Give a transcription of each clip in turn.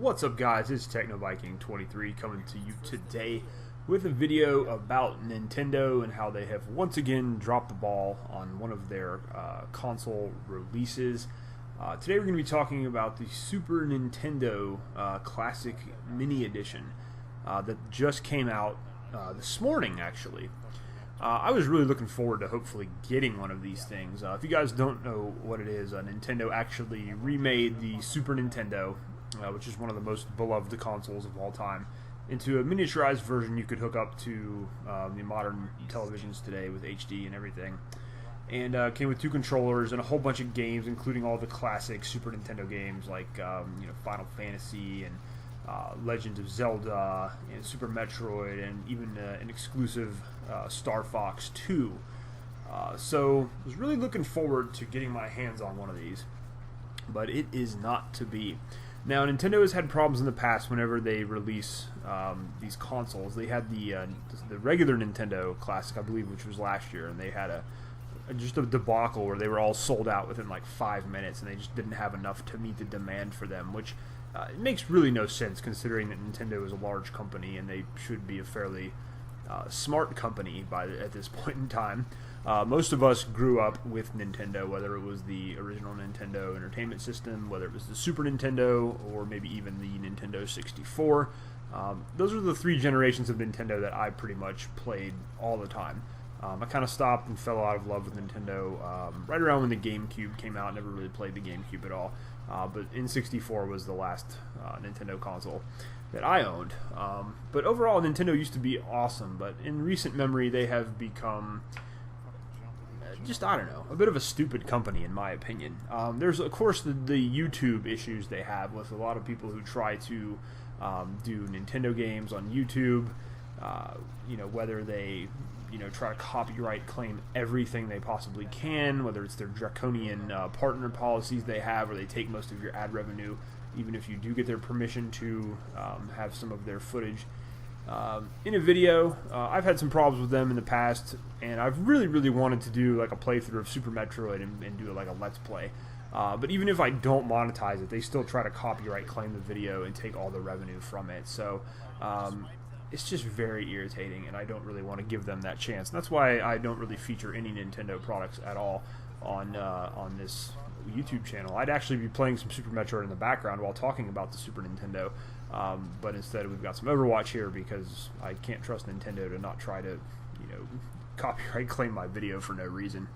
What's up, guys? It's TechnoViking23 coming to you today with a video about Nintendo and how they have once again dropped the ball on one of their console releases. Today we're going to be talking about the Super Nintendo Classic Mini Edition that just came out this morning, actually. I was really looking forward to hopefully getting one of these things. If you guys don't know what it is, Nintendo actually remade the Super Nintendo, which is one of the most beloved consoles of all time, into a miniaturized version you could hook up to the modern televisions today with HD and everything. And came with two controllers and a whole bunch of games, including all the classic Super Nintendo games like Final Fantasy and Legend of Zelda and Super Metroid, and even an exclusive Star Fox 2. So I was really looking forward to getting my hands on one of these, but it is not to be. Now, Nintendo has had problems in the past whenever they release these consoles. They had the regular Nintendo Classic, I believe, which was last year, and they had just a debacle where they were all sold out within like 5 minutes, and they just didn't have enough to meet the demand for them, which it makes really no sense considering that Nintendo is a large company and they should be a fairly smart company at this point in time. Most of us grew up with Nintendo, whether it was the original Nintendo Entertainment System, whether it was the Super Nintendo, or maybe even the Nintendo 64. Those are the three generations of Nintendo that I pretty much played all the time. I kind of stopped and fell out of love with Nintendo right around when the GameCube came out. Never really played the GameCube at all, but N64 was the last Nintendo console that I owned. But overall, Nintendo used to be awesome, but in recent memory, they have become just, I don't know, a bit of a stupid company, in my opinion. There's, of course, the YouTube issues they have with a lot of people who try to do Nintendo games on YouTube, whether they try to copyright claim everything they possibly can, whether it's their draconian partner policies they have, or they take most of your ad revenue, even if you do get their permission to have some of their footage in a video. I've had some problems with them in the past, and I've really wanted to do like a playthrough of Super Metroid and do like a Let's Play. But even if I don't monetize it, they still try to copyright claim the video and take all the revenue from it. So it's just very irritating, and I don't really want to give them that chance. And that's why I don't really feature any Nintendo products at all on this YouTube channel. I'd actually be playing some Super Metroid in the background while talking about the Super Nintendo, but instead we've got some Overwatch here because I can't trust Nintendo to not try to, copyright claim my video for no reason.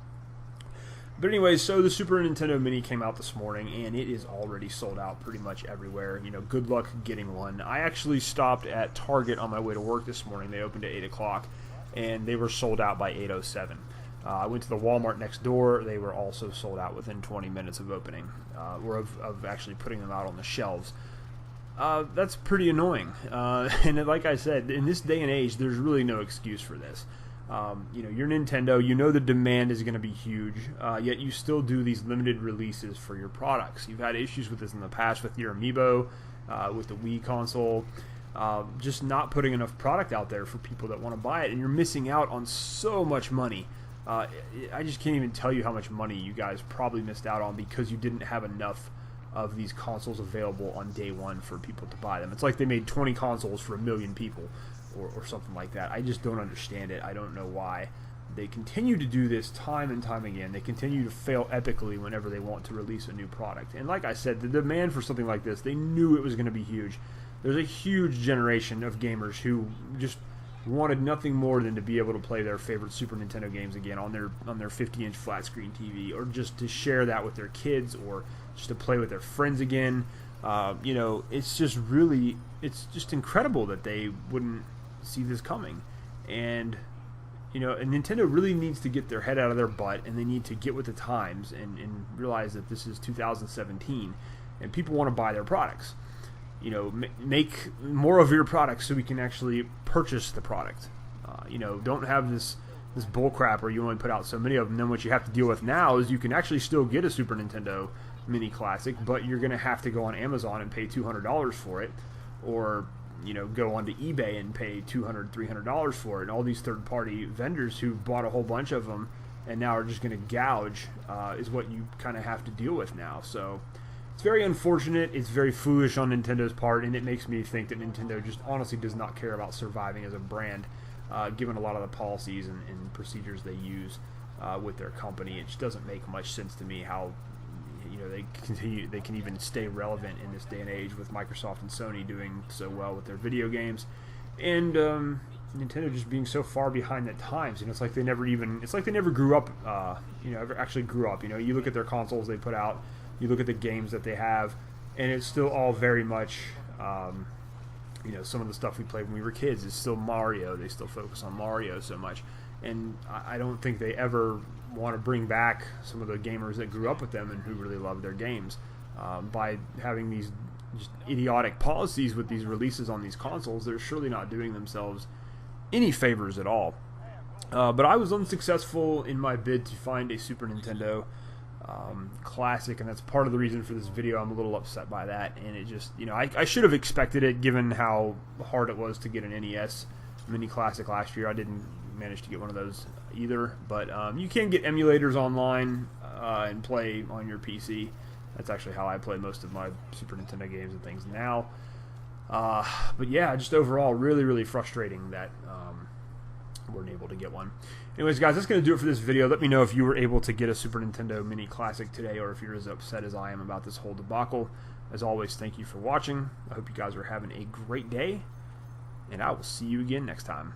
But anyway, so the Super Nintendo Mini came out this morning, and it is already sold out pretty much everywhere. Good luck getting one. I actually stopped at Target on my way to work this morning. They opened at 8 o'clock, and they were sold out by 8:07. I went to the Walmart next door. They were also sold out within 20 minutes of opening, or of actually putting them out on the shelves. That's pretty annoying. And like I said, in this day and age, there's really no excuse for this. You're Nintendo, the demand is going to be huge, yet you still do these limited releases for your products. You've had issues with this in the past with your Amiibo, with the Wii console, just not putting enough product out there for people that want to buy it, and you're missing out on so much money. I just can't even tell you how much money you guys probably missed out on because you didn't have enough of these consoles available on day one for people to buy them. It's like they made 20 consoles for 1 million people. Or something like that. I just don't understand it. I don't know why they continue to do this time and time again. They continue to fail epically whenever they want to release a new product. And like I said, the demand for something like this, they knew it was going to be huge. There's a huge generation of gamers who just wanted nothing more than to be able to play their favorite Super Nintendo games again on their 50-inch flat screen TV, or just to share that with their kids, or just to play with their friends again. It's just incredible that they wouldn't see this coming. And Nintendo really needs to get their head out of their butt, and they need to get with the times and realize that this is 2017 and people want to buy their products. Make more of your products so we can actually purchase the product. Don't have this bull crap where you only put out so many of them. Then what you have to deal with now is you can actually still get a Super Nintendo Mini Classic, but you're going to have to go on Amazon and pay $200 for it, or go onto eBay and pay $200, $300 for it. And all these third-party vendors who bought a whole bunch of them and now are just going to gouge is what you kind of have to deal with now. So It's very unfortunate. It's very foolish on Nintendo's part, and it makes me think that Nintendo just honestly does not care about surviving as a brand, given a lot of the policies and procedures they use with their company. It just doesn't make much sense to me how they can even stay relevant in this day and age with Microsoft and Sony doing so well with their video games, and Nintendo just being so far behind at times. It's like they never grew up. Ever actually grew up. You look at their consoles they put out, you look at the games that they have, and it's still all very much. Some of the stuff we played when we were kids is still Mario. They still focus on Mario so much, and I don't think they ever want to bring back some of the gamers that grew up with them and who really love their games by having these just idiotic policies with these releases on these consoles. They're surely not doing themselves any favors at all. But I was unsuccessful in my bid to find a Super Nintendo Classic, and that's part of the reason for this video. I'm a little upset by that, and it just, I should have expected it given how hard it was to get an NES Mini Classic last year. I didn't manage to get one of those either, but you can get emulators online and play on your PC. That's actually how I play most of my Super Nintendo games and things now. But yeah, just overall really, really frustrating that weren't able to get one. Anyways, guys, that's going to do it for this video. Let me know if you were able to get a Super Nintendo Mini Classic today, or if you're as upset as I am about this whole debacle. As always, thank you for watching. I hope you guys are having a great day, and I will see you again next time.